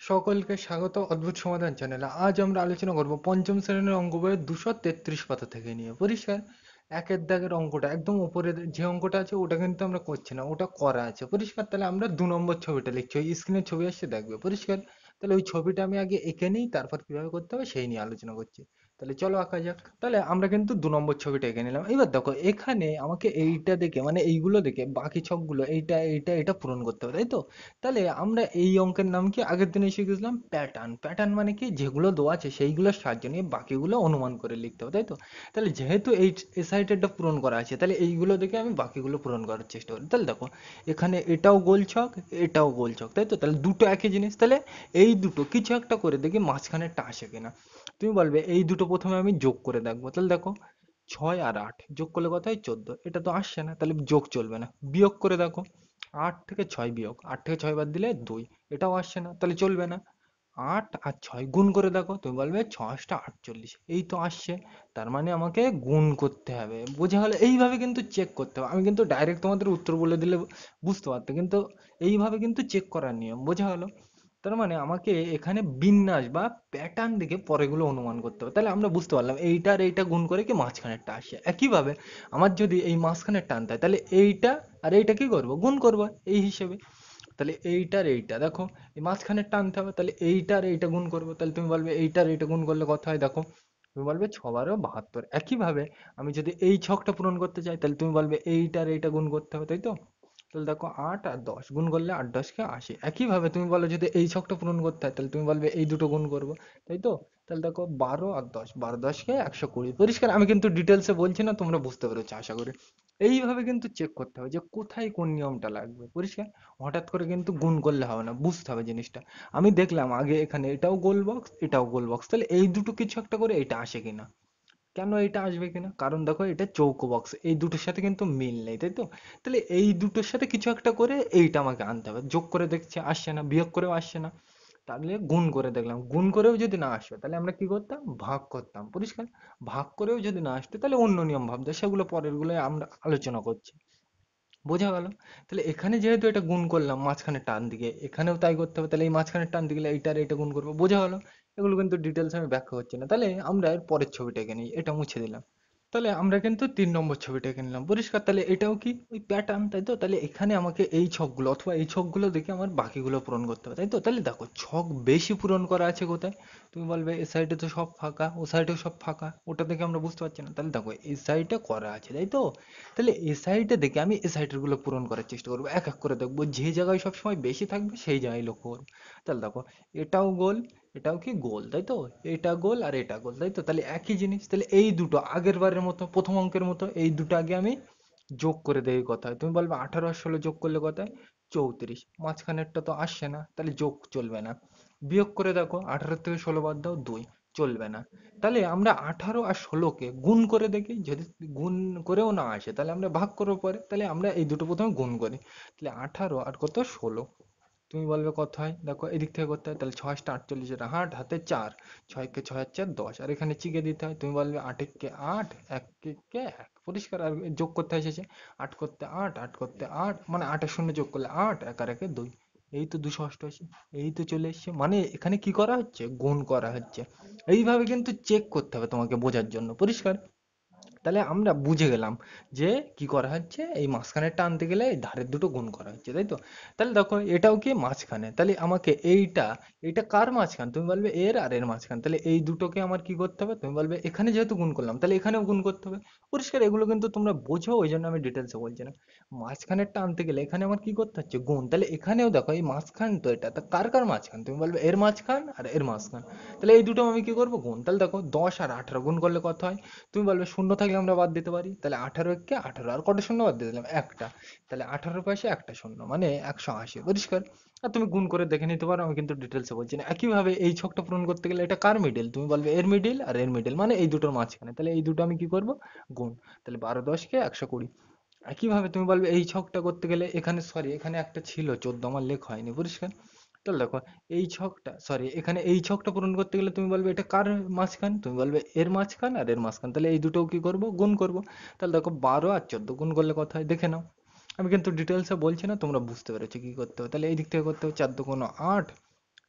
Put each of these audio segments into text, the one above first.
সকলকে স্বাগত অদ্ভুত সমাধান চ্যানেলে। আজ আমরা আলোচনা করব পঞ্চম শ্রেণীর অঙ্ক বইয়ের 233 পাতা থেকে নিয়ে। পরিষ্কার? একের দাগের অঙ্কটা একদম উপরে যে অঙ্কটা আছে ওটা কিন্তু আমরা করছি না, ওটা করা আছে। পরিষ্কার? তাহলে আমরা 2 নম্বর ছবিটা লিখছি, ওই স্ক্রিনে ছবি আসছে দেখবে। পরিষ্কার? তাহলে ওই ছবিটা আমি আগে এঁকে নিই, তারপর কিভাবে করতে হবে সেই নিয়ে আলোচনা করছি। তাহলে চলো আঁকা যাক। তাহলে আমরা কিন্তু 2 নম্বর ছবিটা এঁকে নিলাম। এবার দেখো এখানে আমাকে এইটা দেখে, মানে এইগুলো দেখে বাকি ছকগুলো এইটা এইটা এটা পূরণ করতে হবে, তাই তো? তাহলে আমরা এই অঙ্কের নাম কি আগের দিনে শিখেছিলাম? প্যাটার্ন। প্যাটার্ন মানে কি, যেগুলো দেওয়া আছে সেইগুলোর সাহায্য নিয়ে বাকিগুলো অনুমান করে লিখতে হবে, তাই তো? তাহলে যেহেতু এই সাইডেরটা পূরণ করা আছে, তাহলে এইগুলো দেখে আমি বাকিগুলো পূরণ করার চেষ্টা করি। তাহলে দেখো এখানে এটাও গোল ছক, এটাও গোল ছক, তাই তো? তাহলে দুটো একই জিনিস। তাহলে এই দুটো কিছু একটা করে দেখি মাঝখানেরটা আসে কিনা। তুমি বলবে এই দুটো প্রথমে আমি যোগ করে দেখবো। তাহলে দেখো 6 আর 8 যোগ করলে কত হয়? 14। এটা তো আসছে না, তাহলে যোগ চলবে না। বিয়োগ করে দেখো, 8 থেকে 6 বিয়োগ, 8 থেকে 6 বাদ দিলে 2, এটাও আসছে না, তাহলে চলবে না। 8 আর 6 গুণ করে দেখো, তুমি বলবে 6 8 48, এই তো আসছে। তার মানে আমাকে গুণ করতে হবে। বোঝা হলো? এইভাবে কিন্তু চেক করতে হবে। আমি কিন্তু ডাইরেক্ট তোমাদের উত্তর বলে দিলে বুঝতে পারতো, কিন্তু এইভাবে কিন্তু চেক করার নিয়ম। বোঝা হলো? তার মানে আমাকে এখানে বিন্যাস বা প্যাটার্ন দেখে পরেগুলো অনুমান করতে হবে। তাহলে আমরা বুঝতে পারলাম এইটা আর এইটা গুণ করে কি মাঝখানেরটা আসে। একইভাবে আমার যদি এই মাঝখানের টানতে হয়, তাহলে এইটা আর এইটা কি করব? গুণ করব এই হিসেবে। তাহলে এইটার এইটা দেখো, এই মাঝখানের টানতে হবে, তাহলে এইটার এইটা গুণ করবো। তাহলে তুমি বলবে এইটার এইটা গুণ করলে কত হয়? দেখো তুমি বলবে 6 12 72। একইভাবে আমি যদি এই ছকটা পূরণ করতে চাই, তাহলে তুমি বলবে এইটার এইটা গুণ করতে হবে, তাই তো? তাহলে দেখো 8 আর 10 গুণ করলে 8 10 কে 80। একইভাবে তুমি বলো যদি এই ছকটা পূরণ করতে হয়, তাহলে তুমি বলবে এই দুটো গুণ করবো, তাই তো? তাহলে দেখো 12 আর 10, 12 10 কে 120। পরিষ্কার? আমি কিন্তু ডিটেলসে বলছি না, তোমরা বুঝতে পেরেছো আশা করি। এইভাবে কিন্তু চেক করতে হবে যে কোথায় কোন নিয়মটা লাগবে। পরিষ্কার? হঠাৎ করে কিন্তু গুণ করলে হবে না, বুঝতে হবে জিনিসটা। আমি দেখলাম আগে এখানে এটাও গোল বক্স, এটাও গোল বক্স, তাহলে এই দুটো কিছু একটা করে এটা আসে কিনা। কেন এটা আসবে কিনা? কারণ দেখো এটা চৌকো বক্স, এই দুটোর সাথে কিন্তু মিল নেই, তাই তো? তাহলে এই দুটোর সাথে কিছু একটা করে এইটা আমাকে আনতে হবে। যোগ করে দেখছি আসছে না, বিয়োগ করেও আসছে না, তাহলে গুণ করে দেখলাম। গুণ করেও যদি না আসে, তাহলে আমরা কি করতাম? ভাগ করতাম। পরিষ্কার? ভাগ করেও যদি না আসতো, তাহলে অন্য নিয়ম ভাবতো, সেগুলো পরের গুলো আমরা আলোচনা করছি। বোঝা গেল? তাহলে এখানে যেহেতু এটা গুণ করলাম মাঝখানে টান দিকে, এখানেও তাই করতে হবে। তাহলে এই মাঝখানে টান দিকে এইটা আর এটা গুণ করবো। বোঝা গেল? এগুলো কিন্তু ডিটেলস আমি ব্যাখ্যা করছি না। তাহলে আমরা এর পরের ছবিটা এঁকে নিই, এটা মুছে দিলাম। তাহলে আমরা কিন্তু 3 নম্বর ছবিটা এঁকে নিলাম। পরিষ্কার? তাহলে এটাও কি ওই প্যাটার্ন, তাই তো? তাহলে এখানে আমাকে এই ছকগুলো অথবা এই ছকগুলো দেখে আমার বাকিগুলো পূরণ করতে হবে, তাই তো? তাহলে দেখো ছক বেশি পূরণ করা আছে কোথায়? তুমি বলবে এ সাইডে তো সব ফাঁকা, ও সাইডেও সব ফাঁকা, ওটা দেখে আমরা বুঝতে পারছি না। তাহলে দেখো এই সাইডে করা আছে, তাই তো? তাহলে এ সাইডে দেখে আমি এ সাইডের গুলো পূরণ করার চেষ্টা করবো, এক এক করে দেখবো যে জায়গায় সবসময় বেশি থাকবে সেই জায়গায় লক্ষ্য করবো। তাহলে দেখো এটাও গোল, এটাও কি গোল, তাই তো? এটা গোল আর এটা গোল, তাই তো? তাহলে একই জিনিস। তাহলে এই দুটো আগের বারের মতো, প্রথম অঙ্কের মতো এই দুটো আগে আমি যোগ করে দেই। কথায় তুমি বলবে 18 আর 16 যোগ করলে কথায় 34। মাঝখানেরটা তো আসছে না, তাহলে যোগ চলবে না। বিয়োগ করে দেখো, 18 থেকে 16 বাদ দাও 2, চলবে না। তাহলে আমরা 18 আর 16 কে গুণ করে দেখি, যদি গুণ করেও না আসে তাহলে আমরা ভাগ করবো পরে। তাহলে আমরা এই দুটো প্রথমে গুণ করি। তাহলে 18 আর কত? 16। তুমি বলবে কত হয়? দেখো এদিক থেকে করতে হয়, তাহলে 6 8 48, এটা হাট হাতে 4, 6 কে 6 আর 4 10, আর এখানে চিকে দিতে হয়। তুমি বলবে 8 একে 8, 1 কে 1। পরিষ্কার? আর যোগ করতে হয় শেষে, 8 করতে 8, 8 করতে 8, মানে 8 আর 0 যোগ করলে 8, 1 আর 1 2, এই তো 288। এই তো চলে এসছে, মানে এখানে কি করা হচ্ছে? গুণ করা হচ্ছে। এইভাবে কিন্তু চেক করতে হবে তোমাকে বোঝার জন্য। পরিষ্কার? তাহলে আমরা বুঝে গেলাম যে কি করা হচ্ছে, এই মাঝখানে টানতে গেলে এই ধারের দুটো গুণ করা হচ্ছে, তাই তো? তাহলে দেখো এটাও কি মাঝখানে, তাহলে আমাকে এইটা, এটা কার মাঝখান? তুমি বলবে এর আর এর মাঝখান। তাহলে এই দুটোকে আমার কি করতে হবে? তুমি বলবে এখানে যেহেতু গুণ করলাম, তাহলে এখানেও গুণ করতে হবে। পরিষ্কার? এগুলো কিন্তু তোমরা বোঝো, ওই জন্য আমি ডিটেলসে বলছি না। মাঝখানে টানতে গেলে এখানে আমার কি করতে হচ্ছে? গুণ। তাহলে এখানেও দেখো এই মাঝখান তো, এটা তা কার কার মাঝখান? তুমি বলবে এর মাঝখান আর এর মাঝখান। তাহলে এই দুটো আমি কি করবো? গুণ। তাহলে দেখো 10 আর 18 গুণ করলে কত হয়? তুমি বলবে শূন্য থাকলে আমরা বাদ দিতে পারি। তাহলে 18 কে 18, আর কটা শূন্য বাদ দিয়ে দিলাম? একটা। তাহলে 18 পাশে একটা শূন্য, মানে 180। পরিষ্কার? আর তুমি গুণ করে দেখে নিতে পারো, আমি কিন্তু ডিটেলসে বলছি না। একইভাবে এই ছকটা পূরণ করতে গেলে এটা কার মিডল? তুমি বলবে এর মিডল আর এর মিডল, মানে এই দুটোর মাঝখানে। তাহলে এই দুটো আমি কি করব? গুণ। তাহলে 12 10 কে 120। একইভাবে তুমি বলবে এই ছকটা করতে গেলে এখানে, সরি এখানে একটা ছিল 14, আমার লেখা হয়নি। পরিষ্কার? তাহলে দেখো এই ছকটা, সরি এখানে এই ছকটা পূরণ করতে গেলে তুমি বলবে এটা কার মাঝখান? তুমি বলবে এর মাঝখান আর এর মাঝখান। তাহলে এই দুটোও কি করব? গুণ করব। তাহলে দেখো 12 আর 14 গুণ করলে কত হয় দেখে নাও। আমি কিন্তু ডিটেলসে বলছি না, তোমরা বুঝতে পেরেছো কি করতে হবে। তাহলে এই দিক থেকে করতে হবে, 4 2 8,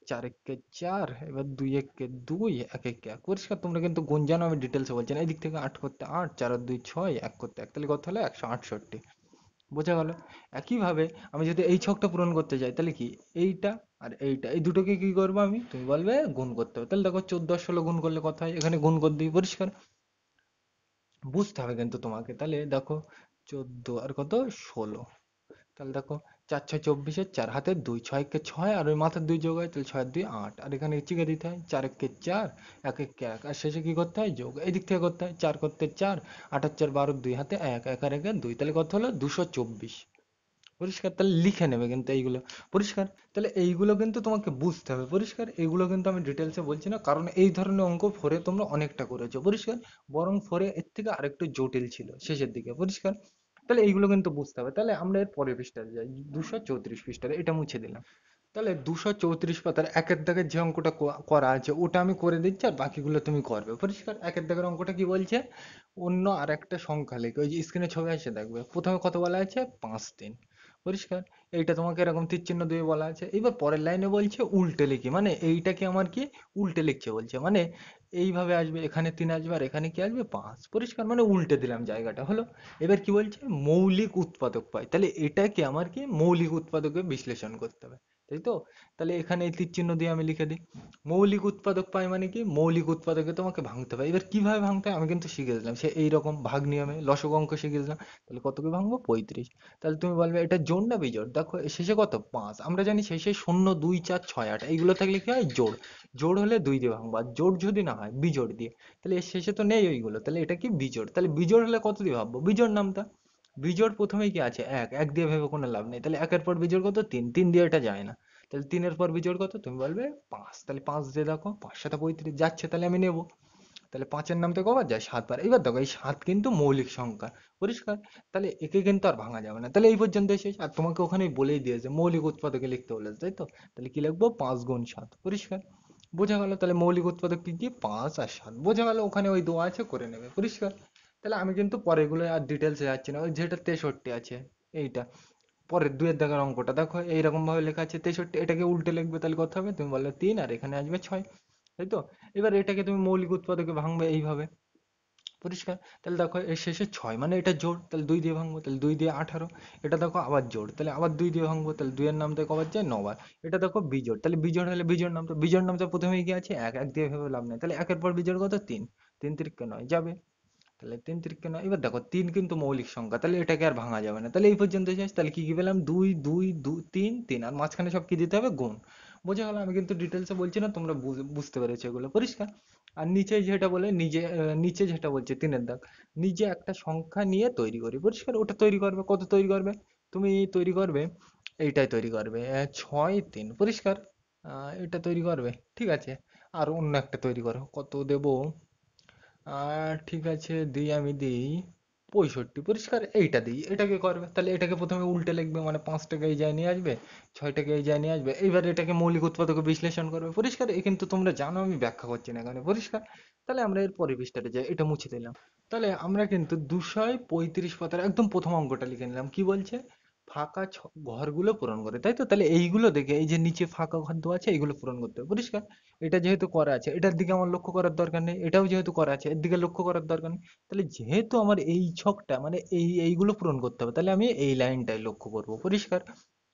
চার একে চার, এবার দুই একে দুই, এক একে এক। পরিষ্কার? তোমরা কিন্তু গুণ জানো, আমি ডিটেলসে বলছি না। এদিক থেকে আট করতে আট, চার আর দুই ছয়, এক করতে এক, তাহলে কত হলো? 168। বোঝা গেল? একইভাবে আমি যদি এই ছকটা পূরণ করতে যাই, তাহলে কি এইটা আর এইটা, এই দুটোকে কি করবো আমি? তুমি বলবে গুণ করতে হবে। তাহলে দেখো 14 আর 16 গুণ করলে কত হয়? এখানে গুণ করে দিই। পরিষ্কার? বুঝতে হবে কিন্তু তোমাকে। তাহলে দেখো 14 আর কত? 16। তাহলে দেখো 4 6 24, চার হাতে দুই, ছয় একে ছয়, আর ওই মাথার দুই যোগ হয়, তাহলে ছয় আর দুই আট, আর এখানে চিকে দিতে হয় চার একে চার, এক একে এক, আর শেষে কি করতে হয়? যোগ। এই দিক থেকে করতে হয়, চার করতে চার, আট আর চার 12, দুই হাতে এক, এক আর একে দুই, তাহলে কত হলো? 224। পরিষ্কার? তাহলে লিখে নেবে কিন্তু এইগুলো। পরিষ্কার? তাহলে এইগুলো কিন্তু তোমাকে বুঝতে হবে। পরিষ্কার? এইগুলো কিন্তু আমি ডিটেলসে বলছি না, কারণ এই ধরনের অঙ্ক ফোরে তোমরা অনেকটা করেছো। পরিষ্কার? বরং ফোরে এর থেকে আরেকটু জটিল ছিল শেষের দিকে। পরিষ্কার? তাহলে এইগুলো কিন্তু বুঝতে হবে। তাহলে আমরা এর পরের পৃষ্ঠাতে যাই, 234 পৃষ্ঠাতে, এটা মুছে দিলাম। তাহলে 234 পাতার একের দাগের যে অঙ্কটা করা আছে ওটা আমি করে দিচ্ছি, আর বাকিগুলো তুমি করবে। পরিষ্কার? একের দাগের অঙ্কটা কি বলছে? অন্য আর একটা সংখ্যা লিখে, ওই যে স্ক্রিনে ছবি আসছে দেখবে, প্রথমে কত বলা আছে? 5 3। পরিষ্কার? এইটা তোমাকে এরকম তীর চিহ্ন দিয়ে বলা আছে। এবার পরের লাইনে বলছে উল্টে লিখি, মানে এইটাকে আমার কি উল্টে লিখছে বলছে, মানে এইভাবে আসবে, এখানে 3 আসবে, আর এখানে কি আসবে? 5। পরিষ্কার? মানে উল্টে দিলাম জায়গাটা, হলো? এবার কি বলছে? মৌলিক উৎপাদক পাই। তাহলে এটাকে আমার কি মৌলিক উৎপাদকে বিশ্লেষণ করতে হবে, তাই তো? তাহলে এখানে এই তীর চিহ্ন দিয়ে আমি লিখে দিই। মৌলিক উৎপাদক পাই মানে কি? মৌলিক উৎপাদকে তোমাকে ভাঙতে হবে। এবার কিভাবে ভাঙতে হয় আমি কিন্তু শিখে দিলাম, সে এইরকম ভাগ নিয়মে লসগু অঙ্ক শিখে দিলাম। তাহলে কতকে ভাঙবো? 35। তাহলে তুমি বলবে এটা জোড় না বিজোড়? দেখো এর শেষে কত? 5। আমরা জানি শেষে 0 2 4 6 8, এইগুলো থাকলে কি হয়? জোড়। জোড় হলে 2 দিয়ে ভাঙবো, আর জোড় যদি না হয় বিজোড় দিয়ে। তাহলে এর শেষে তো নেই ওইগুলো, তাহলে এটা কি? বিজোড়। তাহলে বিজোড় হলে কত দিয়ে ভাববো? বিজোড় নামতা। বিজোড় প্রথমেই কি আছে? এক। এক দিয়ে ভেবে কোনো লাভ নেই। তাহলে একের পর বিজোড় কত? 3। 3 দিয়ে এটা যায় না। তাহলে 3 এর পর বিজোড় কত? তুমি বলবে 5। তাহলে 5 দিয়ে দেখো, 5 7 35 যাচ্ছে, তাহলে আমি নেব। তাহলে 5-এর নামতে কবার যায়? 7 বার। এবার দেখো এই 7 কিন্তু মৌলিক সংখ্যা। পরিষ্কার? তাহলে একে কিন্তু আর ভাঙা যাবে না। তাহলে এই পর্যন্ত শেষ। আর তোমাকে ওখানেই বলেই দিয়েছে মৌলিক উৎপাদকে লিখতে বলেছে, তাই তো? তাহলে কি লিখবো? 5 গুণ 7। পরিষ্কার? বোঝা গেল? তাহলে মৌলিক উৎপাদক কি কি? 5 আর 7। বোঝা গেল? ওখানে ওই দেওয়া আছে, করে নেবে। পরিষ্কার? তাহলে আমি কিন্তু পরেরগুলো আর ডিটেলসে যাচ্ছি না। ওই যেটা 63 আছে এইটা, পরের দুইয়ের দাগের অঙ্কটা দেখো এইরকম ভাবে লেখা আছে 63, এটাকে উল্টে লিখবে, তাহলে কত হবে? তুমি বললে 3, আর এখানে আসবে 6, তাই তো? এবার এটাকে তুমি মৌলিক উৎপাদকে ভাঙবে এইভাবে। পরিষ্কার? তাহলে দেখো এর শেষে 6, মানে এটা জোড়, তাহলে 2 দিয়ে ভাঙবো, তাহলে 2 দিয়ে 18। এটা দেখো আবার জোড়, তাহলে আবার 2 দিয়ে ভাঙবো, তাহলে 2 এর নামতে কবার যায়? 9 বার। এটা দেখো বিজোড়, তাহলে বিজোড় হলে বিজোড় নামতে প্রথমেই কি আছে? এক। এক দিয়ে ভেবে লাভ নেই, তাহলে একের পর বিজোড় কত? 3। 3 তিরিকে 9 যাবে। তাহলে 3 তিরিকে 9। এবার দেখো 3 কিন্তু মৌলিক সংখ্যা, তাহলে এটাকে আর ভাঙা যাবে না। তাহলে এই পর্যন্ত শেষ। তাহলে কি কি পেলাম? 2 2 2 3 3, আর মাঝখানে সব কি দিতে হবে? গুণ। বোঝা গেল? আমি কিন্তু ডিটেলসে বলছি না, তোমরা বুঝতে পেরেছো এগুলো। পরিষ্কার? আর নিচে যেটা বলে, নিচে যেটা বলছে 3-এর দাগ, নিজে একটা সংখ্যা নিয়ে তৈরি করি। পরিষ্কার? ওটা তৈরি করবে, কত তৈরি করবে? তুমি তৈরি করবে, এইটাই তৈরি করবে, 6 3। পরিষ্কার? এটা তৈরি করবে, ঠিক আছে। আর অন্য একটা তৈরি করো, কত দেবো? ঠিক আছে, আমি দিই 65। পরিষ্কার? এইটা দিই, এটাকে করবে। তাহলে এটাকে প্রথমে উল্টে লিখবে, মানে 5টাকে এই যায় নিয়ে আসবে, 6টাকে এই যায় নিয়ে আসবে। এইবার এটাকে মৌলিক উৎপাদকে বিশ্লেষণ করবে। পরিষ্কার? এ কিন্তু তোমরা জানো, আমি ব্যাখ্যা করছি না এখানে। পরিষ্কার? তাহলে আমরা এর পরের পৃষ্ঠাতে যাই, এটা মুছে দিলাম। তাহলে আমরা কিন্তু 235 পাতার একদম প্রথম অঙ্কটা লিখে নিলাম। কি বলছে? ফাঁকা ঘরগুলো পূরণ করে, তাই তো? তাহলে এইগুলো দেখে, এই যে নিচে ফাঁকা ঘর দেওয়া আছে, এইগুলো পূরণ করতে হবে। পরিষ্কার? এটা যেহেতু করা আছে, এটার দিকে আমার লক্ষ্য করার দরকার নেই। এটাও যেহেতু করা আছে, এর দিকে লক্ষ্য করার দরকার নেই। তাহলে যেহেতু আমার এই ছকটা, মানে এইগুলো পূরণ করতে হবে, তাহলে আমি এই লাইনটাই লক্ষ্য করব। পরিষ্কার?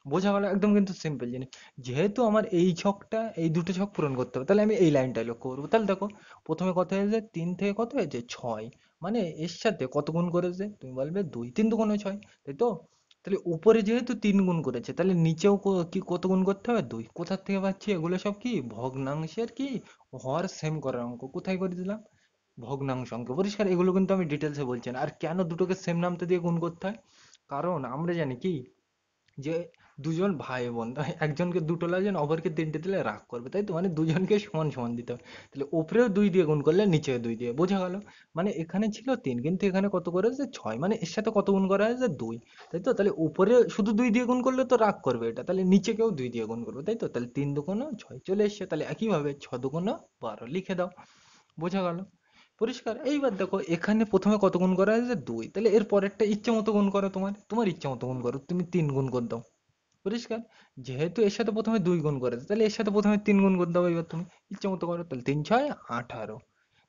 বোঝা গেল? একদম কিন্তু সিম্পল জিনিস। যেহেতু আমার এই ছকটা, এই দুটো ছক পূরণ করতে হবে, তাহলে আমি এই লাইনটাই লক্ষ্য করবো। তাহলে দেখো প্রথমে কত হয়েছে? 3 থেকে কত হয়েছে? 6। মানে এর সাথে কত গুণ করেছে? তুমি বলবে 2। 3 দুগুণে 6, তাই তো? তাহলে উপরে যেহেতু 3 গুণ করেছে, তাহলে নিচেও কি কত গুণ করতে হবে? 2। কোথা থেকে পাচ্ছি? এগুলো সব কি ভগ্নাংশের কি হর সেম করার অঙ্ক। কোথায় করে দিলাম? ভগ্নাংশ অঙ্ক। পরিষ্কার? এগুলো কিন্তু আমি ডিটেলসে বলছি না। আর কেন দুটোকে সেম নামতে দিয়ে গুণ করতে হয়? কারণ আমরা জানি কি, যে দুজন ভাই বোন, তাই একজনকে দুটো লাগছে, অপরকে তিনটে দিলে রাগ করবে, তাই তো? মানে দুজনকে সমান সমান দিতে হবে। তাহলে উপরেও 2 দিয়ে গুণ করলে নিচেও 2 দিয়ে। বোঝা গেল? মানে এখানে ছিল 3, কিন্তু এখানে কত করেছে? 6। মানে এর সাথে কত গুণ করা হয়েছে? 2, তাই তো? তাহলে উপরে শুধু 2 দিয়ে গুণ করলে তো রাগ করবে এটা, তাহলে নিচেকেও 2 দিয়ে গুণ করবে, তাই তো? তাহলে 3 দুগুণ 6 চলে এসছে। তাহলে একইভাবে 6 দুগুণ 12 লিখে দাও। বোঝা গেল? পরিষ্কার? এইবার দেখো এখানে প্রথমে কত গুণ করা হয়েছে? 2। তাহলে এর পরেরটা ইচ্ছে মতো গুণ করো, তোমার তোমার ইচ্ছে মতো গুণ করো, তুমি 3 গুণ করে দাও। পরিষ্কার? যেহেতু এর সাথে প্রথমে ২ গুণ করেছে, তাহলে এর সাথে প্রথমে ৩ গুণ করে দাও এবার তুমি। ইচ্ছে মতো করো। তাহলে ৩ ৬ 18।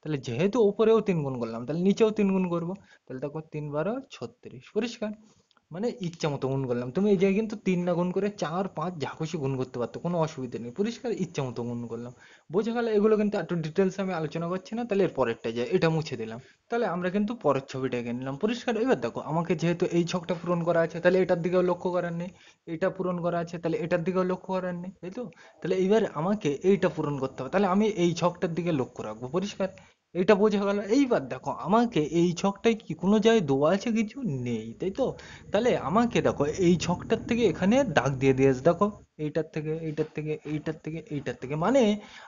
তাহলে যেহেতু উপরেও ৩ গুণ করলাম, তাহলে নিচেও ৩ গুণ করব। তাহলে দেখো ৩ 12 36। পরিষ্কার? মানে ইচ্ছা মতো গুণ করলাম। তুমি এই জায়গায় কিন্তু ৩ না গুণ করে ৪ ৫ যা খুশি গুণ করতে পারতো। কোনো অসুবিধা নেই। পরিষ্কার? ইচ্ছা মতো গুণ করলাম। বোঝা গেল? এগুলো কিন্তু একটু ডিটেইলস আমি আলোচনা করছি না। তাহলে এর পরেরটায় যাই। এটা মুছে দিলাম। তাহলে আমরা কিন্তু পরের ছবিটা এঁকে নিলাম। পরিষ্কার? এবার দেখো আমাকে যেহেতু এই ছকটা পূরণ করা আছে, তাহলে এটার দিকেও লক্ষ্য করার নেই। এটা পূরণ করা আছে, তাহলে এটার দিকেও লক্ষ্য করার নেই। তাই তো? তাহলে এইবার আমাকে এইটা পূরণ করতে হবে। তাহলে আমি এই ছকটার দিকে লক্ষ্য রাখবো। পরিষ্কার? এইটা বোঝা গেল? এইবার দেখো আমাকে এই ছকটায় কি কোনো জায়গায় দেওয়া আছে কিছু? নেই। তাই তো? তাহলে আমাকে দেখো এই ছকটার থেকে এখানে দাগ দিয়ে দিয়েছে দেখো, এইটার থেকে এইটার থেকে এইটার থেকে এইটার থেকে, মানে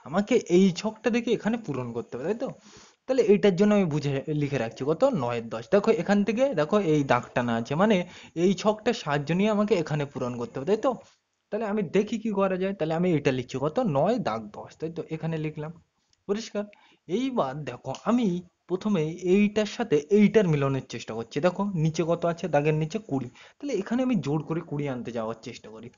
আমাকে এই ছকটা দেখে এখানে পূরণ করতে হবে। তাই তো? তাহলে এইটার জন্য আমি বুঝে লিখে রাখছি কত, ৯ এর ১০। দেখো এখান থেকে দেখো এই দাগ টানা আছে, মানে এই ছকটার সাহায্য নিয়ে আমাকে এখানে পূরণ করতে হবে। তাই তো? তাহলে আমি দেখি কি করা যায়। তাহলে আমি এটা লিখছি কত, ৯ দাগ ১০। তাই তো? এখানে লিখলাম। পরিষ্কার? এইবার দেখো আমি প্রথমে এইটার সাথে এইটার মিলনের চেষ্টা করছি। দেখো নিচে কত আছে, দাগের নিচে ২০। তাহলে এখানে আমি জোর করে ২০ আনতে যাওয়ার চেষ্টা করি।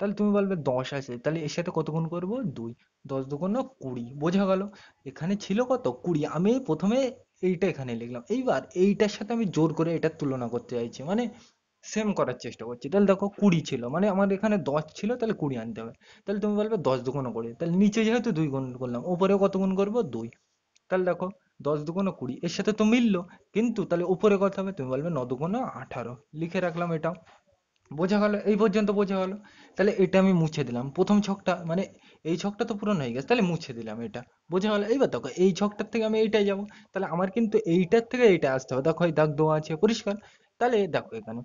তাহলে তুমি বলবে ১০ আছে, তাহলে এর সাথে কত গুণ করবো, ২। ১০ দুগুণ ২০। বোঝা গেল? এখানে ছিল কত, ২০। আমি প্রথমে এইটা এখানে লিখলাম। এইবার এইটার সাথে আমি জোর করে এটার তুলনা করতে চাইছি, মানে সেম করার চেষ্টা করছি। তাহলে দেখো ২০ ছিল, মানে আমার এখানে ১০ ছিল, তাহলে ২০ আনতে হবে। তাহলে তুমি বলবে ১০ দুগুণ ২০। তাহলে নিচে যেহেতু ২ গুণ করলাম, উপরেও কত গুণ করবো, ২। তাহলে দেখো ১০ দুগুণ ২০, এর সাথে তো মিললো। কিন্তু তাহলে উপরে কত হবে, তুমি বলবে ৯ দুগুণ ১৮। লিখে রাখলাম এটাও। বোঝা গেল? এই পর্যন্ত বোঝা গেল? তাহলে এটা আমি মুছে দিলাম। প্রথম ছকটা মানে এই ছকটা তো পূরণ হয়ে গেছে, তাহলে মুছে দিলাম এটা। বোঝা গেল? এইবার দেখো এই ছকটার থেকে আমি এইটায় যাব। তাহলে আমার কিন্তু এইটার থেকে এইটা আসতে হবে। দেখো এই দাগ দেওয়া আছে। পরিষ্কার? তাহলে দেখো এখানে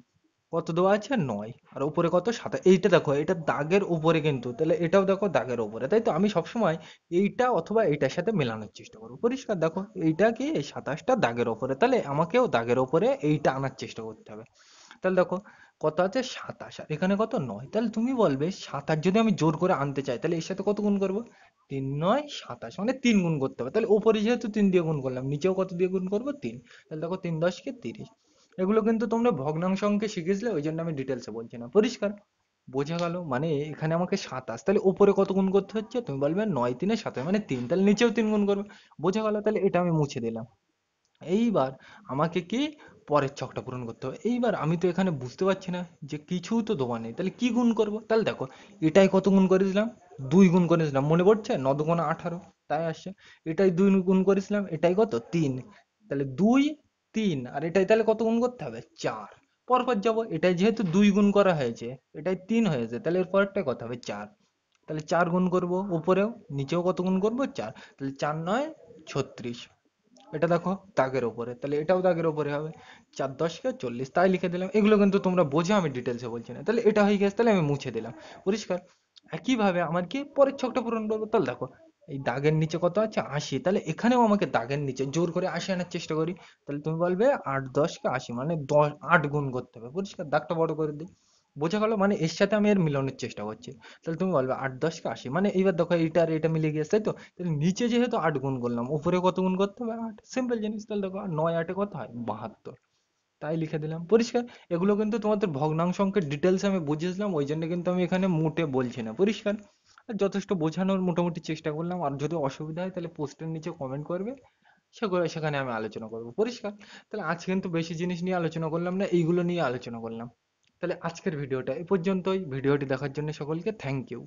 কত দেওয়া আছে, ৯। আর উপরে কত, ২৭। এইটা দেখো এটা দাগের উপরে কিন্তু, তাহলে এটাও দেখো দাগের উপরে। তাই তো? আমি সবসময় এইটা অথবা এইটার সাথে মেলানোর চেষ্টা করবো। পরিষ্কার? দেখো এইটা কি, এই ২৭টা দাগের উপরে, তাহলে আমাকেও দাগের উপরে এইটা আনার চেষ্টা করতে হবে। তাহলে দেখো কত আছে, ২৭। আর এখানে কত, ৯। তাহলে তুমি বলবে ২৭ যদি আমি জোর করে আনতে চাই, তাহলে এর সাথে কত গুণ করবো, ৩ ৯ ২৭, মানে ৩ গুণ করতে হবে। তাহলে উপরে যেহেতু ৩ দিয়ে গুণ করলাম, নিচেও কত দিয়ে গুণ করবো, ৩। তাহলে দেখো ৩ ১০ কে ৩০। এগুলো কিন্তু তোমরা ভগ্নাংশ অঙ্কে শিখেছিলে, ওই জন্য আমি ডিটেলসে বলছি না। পরিষ্কার? বোঝা গেল? মানে এখানে আমাকে ২৭, তাহলে উপরে কত গুণ করতে হচ্ছে, তুমি বলবে ৯ ৩ ২৭, মানে ৩। তাহলে নিচেও ৩ গুণ করবে। বোঝা গেল? তাহলে এটা আমি মুছে দিলাম। এইবার আমাকে কি, পরের ছকটা পূরণ করতে হবে। এইবার আমি তো এখানে বুঝতে পারছি না যে কিছু তো দেওয়া নেই, তাহলে কি গুণ করব। তাহলে দেখো এটাই কত গুণ করেছিলাম, ২ গুণ করেছিলাম, মনে পড়ছে, ৯ দুগুণ ১৮, তাই আসছে। এটাই ২ গুণ করেছিলাম, এটাই কত, ৩। তাহলে ২ ৩, আর এটাই তাহলে কত গুণ করতে হবে, ৪। পরপর যাব, এটাই যেহেতু ২ গুণ করা হয়েছে, এটাই 3 হয়েছে, তাহলে এর পরেরটাই কত হবে, ৪। তাহলে ৪ গুণ করব উপরেও, নিচেও কত গুণ করব, ৪। তাহলে ৪ ৯ ৩৬। এটা দেখো দাগের ওপরে, তাহলে এটাও দাগের ওপরে হবে। ৪ ১০ কে ৪০, তাই লিখে দিলাম। এগুলো কিন্তু তোমরা বোঝো, আমি ডিটেলসে বলছি না। তাহলে এটা হয়ে গেছে, তাহলে আমি মুছে দিলাম। পরিষ্কার? একইভাবে আমার কি পরের ছকটা পূরণ করবো। তাহলে দেখো এই দাগের নিচে কত আছে, ৮০। তাহলে এখানেও আমাকে দাগের নিচে জোর করে ৮০ আনার চেষ্টা করি। তাহলে তুমি বলবে ৮ ১০ কে ৮০, মানে ৮ গুণ করতে হবে। পরিষ্কার? দাগটা বড় করে দিই। বোঝা গেল? মানে এর সাথে আমি এর মিলনের চেষ্টা করছি। তাহলে তুমি বলবে ৮ ১০ কে ৮০, মানে এইবার দেখো এইটা আর এটা মিলে গিয়েছে, তাই তো? তাহলে নিচে যেহেতু ৮ গুণ করলাম, উপরে কত গুণ করতে হবে, ৮। সিম্পল জিনিস। তাহলে দেখো ৯ ৮ কত হয়, ৭২। তাই লিখে দিলাম। পরিষ্কার? এগুলো কিন্তু তোমাদের ভগ্নাংশ অঙ্কের ডিটেলস আমি বুঝিয়েছিলাম, ওই জন্য কিন্তু আমি এখানে মুটে বলছি না। পরিষ্কার? আর যথেষ্ট বোঝানোর মোটামুটি চেষ্টা করলাম। আর যদি অসুবিধা হয় তাহলে পোস্টের নিচে কমেন্ট করবে, সেগুলো সেখানে আমি আলোচনা করবো। পরিষ্কার? তাহলে আজ কিন্তু বেশি জিনিস নিয়ে আলোচনা করলাম না, এইগুলো নিয়ে আলোচনা করলাম। তাহলে আজকের ভিডিওটা এ পর্যন্তই। ভিডিওটি দেখার জন্য সকলকে থ্যাংক ইউ।